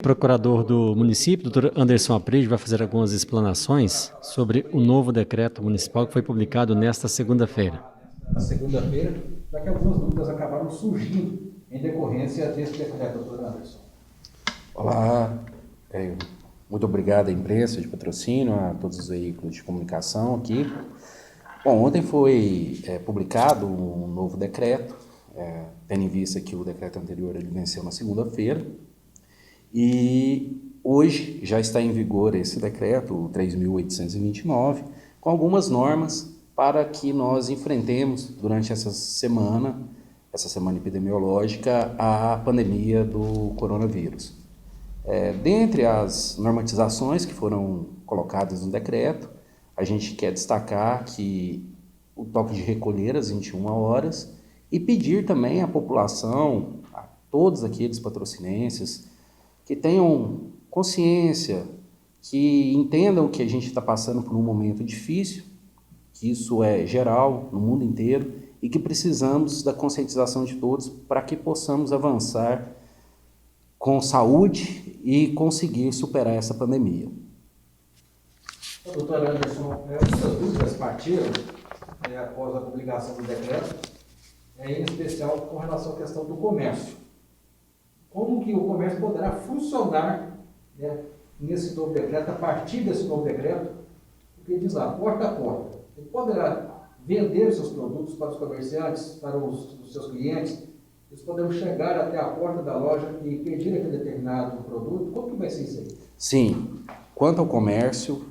O procurador do município, doutor Anderson Apride, vai fazer algumas explanações sobre o novo decreto municipal que foi publicado nesta segunda-feira. Na segunda-feira, já que algumas dúvidas acabaram surgindo em decorrência desse decreto, doutor Anderson. Olá, muito obrigado à imprensa de patrocínio, a todos os veículos de comunicação aqui. Bom, ontem foi publicado um novo decreto, tendo em vista que o decreto anterior ele venceu na segunda-feira, e hoje já está em vigor esse decreto, o 3.829, com algumas normas para que nós enfrentemos durante essa semana epidemiológica, a pandemia do coronavírus. Dentre as normatizações que foram colocadas no decreto, a gente quer destacar que o toque de recolher às 21 horas e pedir também à população, a todos aqueles patrocinenses, que tenham consciência, que entendam que a gente está passando por um momento difícil, que isso é geral no mundo inteiro e que precisamos da conscientização de todos para que possamos avançar com saúde e conseguir superar essa pandemia. Doutor Anderson, muitas dúvidas partiram após a publicação do decreto, em especial com relação à questão do comércio. Como que o comércio poderá funcionar nesse novo decreto, a partir desse novo decreto, porque diz lá, porta a porta. Ele poderá vender seus produtos para os comerciantes, para os seus clientes, eles poderão chegar até a porta da loja e pedir aquele determinado produto. Como que vai ser isso aí? Sim, quanto ao comércio,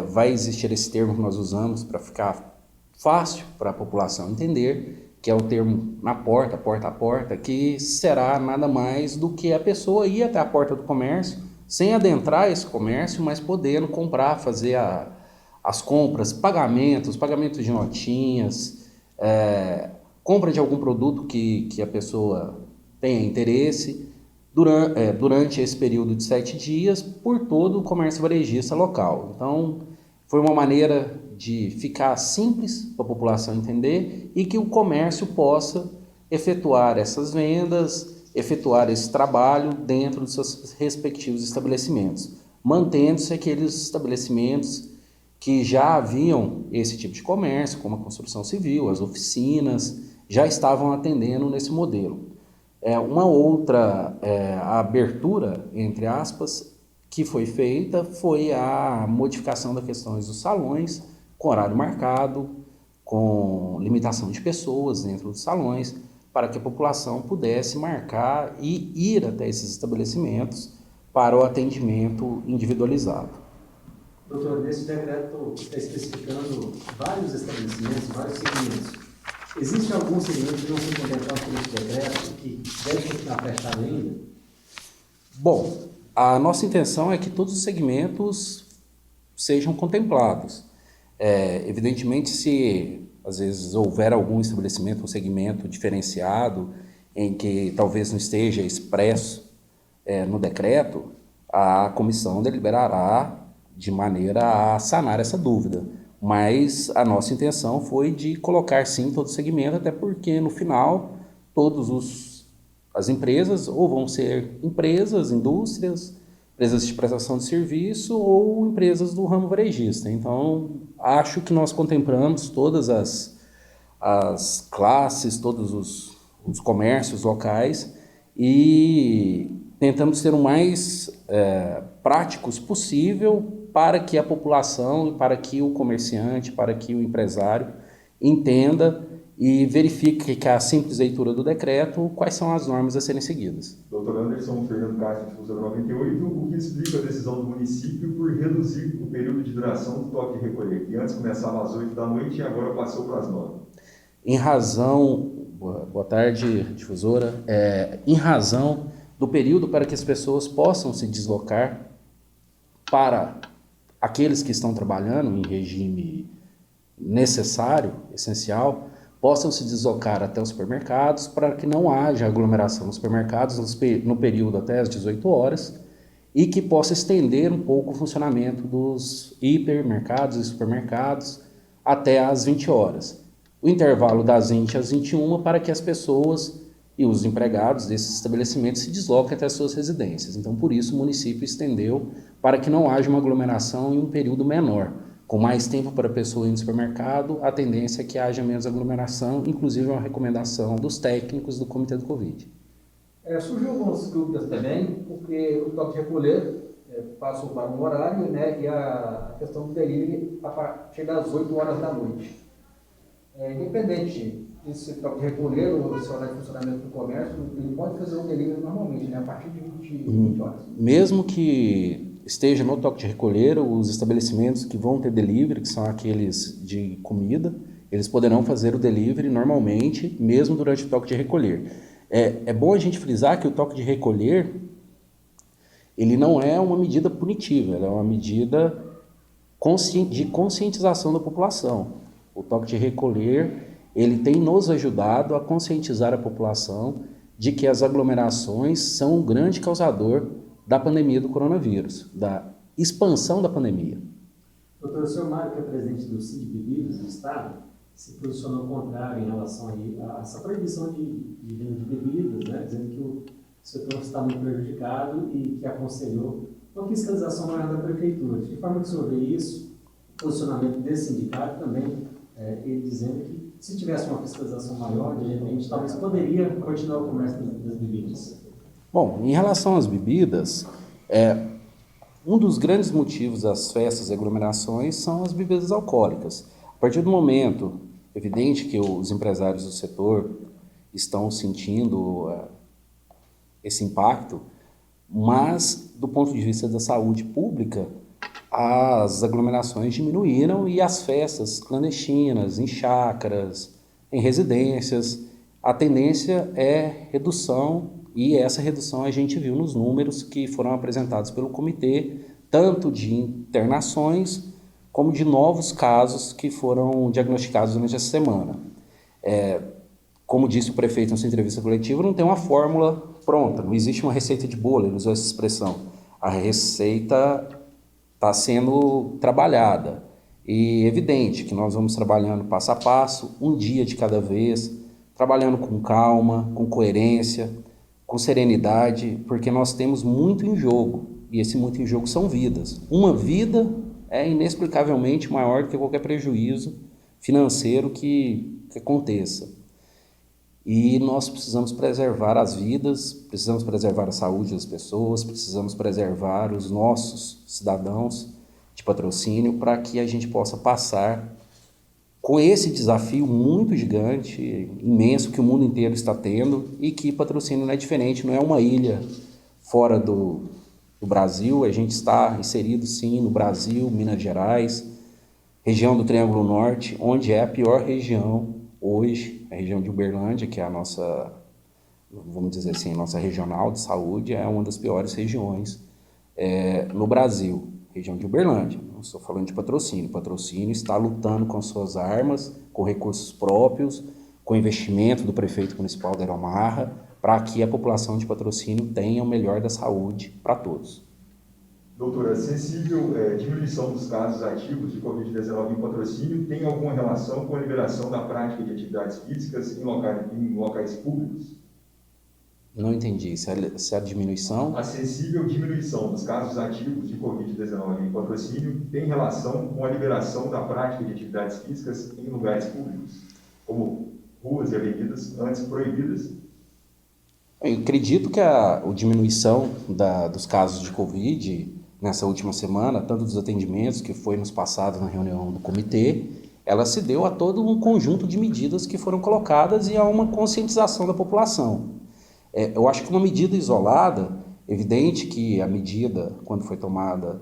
vai existir esse termo que nós usamos para ficar fácil para a população entender, que é o termo na porta a porta, que será nada mais do que a pessoa ir até a porta do comércio, sem adentrar esse comércio, mas podendo comprar, fazer as compras, pagamentos de notinhas, compra de algum produto que a pessoa tenha interesse, durante esse período de 7 dias, por todo o comércio varejista local. Então, foi uma maneira de ficar simples para a população entender e que o comércio possa efetuar essas vendas, efetuar esse trabalho dentro dos seus respectivos estabelecimentos, mantendo-se aqueles estabelecimentos que já haviam esse tipo de comércio, como a construção civil, as oficinas, já estavam atendendo nesse modelo. Uma outra abertura, entre aspas, que foi feita foi a modificação das questões dos salões, com horário marcado, com limitação de pessoas dentro dos salões, para que a população pudesse marcar e ir até esses estabelecimentos para o atendimento individualizado. Doutor, nesse decreto está especificando vários estabelecimentos, vários segmentos. Existe algum segmento que não foi contemplado por esse decreto que deve continuar fechado ainda? Bom, a nossa intenção é que todos os segmentos sejam contemplados. Evidentemente, se às vezes houver algum estabelecimento, um segmento diferenciado, em que talvez não esteja expresso no decreto, a comissão deliberará de maneira a sanar essa dúvida. Mas a nossa intenção foi de colocar sim todo o segmento, até porque no final as empresas ou vão ser empresas, indústrias, empresas de prestação de serviço ou empresas do ramo varejista. Então, acho que nós contemplamos todas as classes, todos os comércios locais e tentamos ser o mais práticos possível para que a população, para que o comerciante, para que o empresário entenda e verifique que a simples leitura do decreto, quais são as normas a serem seguidas. Dr. Anderson, Fernando Castro, difusor 98, o que explica a decisão do município por reduzir o período de duração do toque de recolher, que antes começava às 8 da noite e agora passou para as 9. Em razão, boa tarde, difusora, em razão do período para que as pessoas possam se deslocar para aqueles que estão trabalhando em regime necessário, essencial, possam se deslocar até os supermercados para que não haja aglomeração nos supermercados no período até as 18 horas e que possa estender um pouco o funcionamento dos hipermercados e supermercados até as 20 horas. O intervalo das 20 às 21 para que as pessoas e os empregados desses estabelecimentos se deslocam até as suas residências. Então, por isso, o município estendeu para que não haja uma aglomeração em um período menor. Com mais tempo para a pessoa ir no supermercado, a tendência é que haja menos aglomeração, inclusive uma recomendação dos técnicos do Comitê do Covid. Surgiu algumas dúvidas também, porque o toque de recolher passou para um horário, né, e a questão do delivery chega às 8 horas da noite. Independente desse toque de recolher ou desse horário de funcionamento do comércio, ele pode fazer um delivery normalmente, né, a partir de 20 horas. Mesmo que esteja no toque de recolher, os estabelecimentos que vão ter delivery, que são aqueles de comida, eles poderão fazer o delivery normalmente, mesmo durante o toque de recolher. É bom a gente frisar que o toque de recolher, ele não é uma medida punitiva, ela é uma medida de conscientização da população. O toque de recolher, ele tem nos ajudado a conscientizar a população de que as aglomerações são um grande causador da pandemia do coronavírus, da expansão da pandemia. Doutor, o senhor Mário, que é presidente do CID Bebidas do Estado, se posicionou contrário em relação a essa proibição de venda de bebidas, né, dizendo que o setor está muito prejudicado e que aconselhou uma fiscalização maior da prefeitura. De que forma que o senhor vê isso, o posicionamento desse sindicato também, ele dizendo que se tivesse uma fiscalização maior, de repente, talvez poderia continuar o comércio das bebidas? Bom, em relação às bebidas, um dos grandes motivos das festas e aglomerações são as bebidas alcoólicas. A partir do momento, evidente que os empresários do setor estão sentindo esse impacto, mas do ponto de vista da saúde pública, as aglomerações diminuíram e as festas clandestinas, em chácaras, em residências, a tendência é redução, e essa redução a gente viu nos números que foram apresentados pelo comitê, tanto de internações como de novos casos que foram diagnosticados durante essa semana. Como disse o prefeito na sua entrevista coletiva, não tem uma fórmula pronta, não existe uma receita de bolo, ele usou essa expressão. A receita está sendo trabalhada e é evidente que nós vamos trabalhando passo a passo, um dia de cada vez, trabalhando com calma, com coerência, com serenidade, porque nós temos muito em jogo e esse muito em jogo são vidas. Uma vida é inexplicavelmente maior do que qualquer prejuízo financeiro que aconteça. E nós precisamos preservar as vidas, precisamos preservar a saúde das pessoas, precisamos preservar os nossos cidadãos de Patrocínio para que a gente possa passar com esse desafio muito gigante, imenso, que o mundo inteiro está tendo e que Patrocínio não é diferente, não é uma ilha fora do Brasil, a gente está inserido sim no Brasil, Minas Gerais, região do Triângulo Norte, onde é a pior região hoje, a região de Uberlândia, que é a nossa, vamos dizer assim, nossa regional de saúde, é uma das piores regiões no Brasil, região de Uberlândia. Não estou falando de Patrocínio. Patrocínio está lutando com suas armas, com recursos próprios, com investimento do prefeito municipal da Aeromarra, para que a população de Patrocínio tenha o melhor da saúde para todos. Doutora, sensível diminuição dos casos ativos de Covid-19 em Patrocínio tem alguma relação com a liberação da prática de atividades físicas em locais públicos? Não entendi. Se a diminuição... A sensível diminuição dos casos ativos de Covid-19 em Patrocínio tem relação com a liberação da prática de atividades físicas em lugares públicos, como ruas e avenidas antes proibidas? Eu acredito que a diminuição dos casos de Covid nessa última semana, tanto dos atendimentos que foi nos passados na reunião do comitê, ela se deu a todo um conjunto de medidas que foram colocadas e a uma conscientização da população. Eu acho que uma medida isolada, evidente que a medida, quando foi tomada,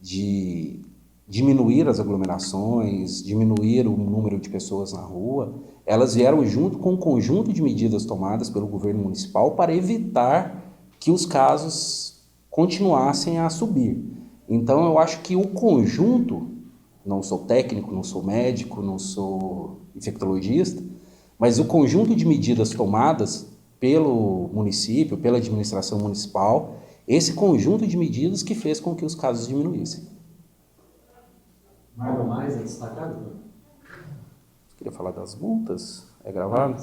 de diminuir as aglomerações, diminuir o número de pessoas na rua, elas vieram junto com um conjunto de medidas tomadas pelo governo municipal para evitar que os casos continuassem a subir. Então, eu acho que o conjunto, não sou técnico, não sou médico, não sou infectologista, mas o conjunto de medidas tomadas pelo município, pela administração municipal, esse conjunto de medidas que fez com que os casos diminuíssem. Algo mais a destacar, doutor? Queria falar das multas. É gravado?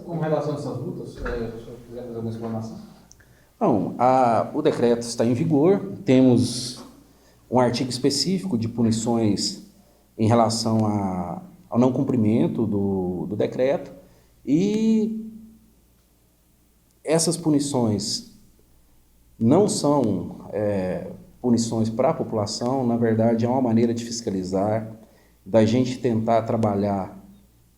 Com relação a essas multas, se o senhor quiser fazer alguma explanação? Não, o decreto está em vigor, temos um artigo específico de punições em relação ao não cumprimento do decreto, e essas punições não são punições para a população, na verdade é uma maneira de fiscalizar, da gente tentar trabalhar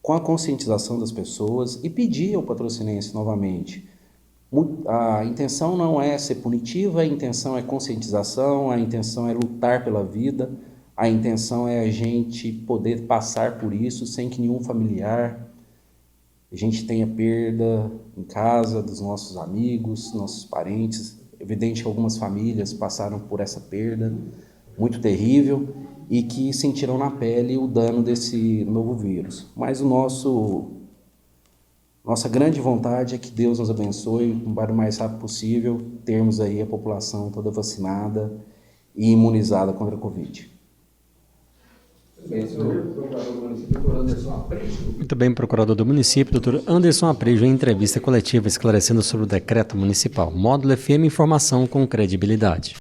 com a conscientização das pessoas e pedir ao patrocinense novamente. A intenção não é ser punitiva, a intenção é conscientização, a intenção é lutar pela vida, a intenção é a gente poder passar por isso sem que nenhum familiar, a gente tenha perda em casa dos nossos amigos, nossos parentes. É evidente que algumas famílias passaram por essa perda muito terrível e que sentiram na pele o dano desse novo vírus. Mas nossa grande vontade é que Deus nos abençoe para o mais rápido possível termos aí a população toda vacinada e imunizada contra a Covid. Muito bem, procurador do município, doutor Anderson Aprejo, em entrevista coletiva esclarecendo sobre o decreto municipal. Módulo FM, informação com credibilidade.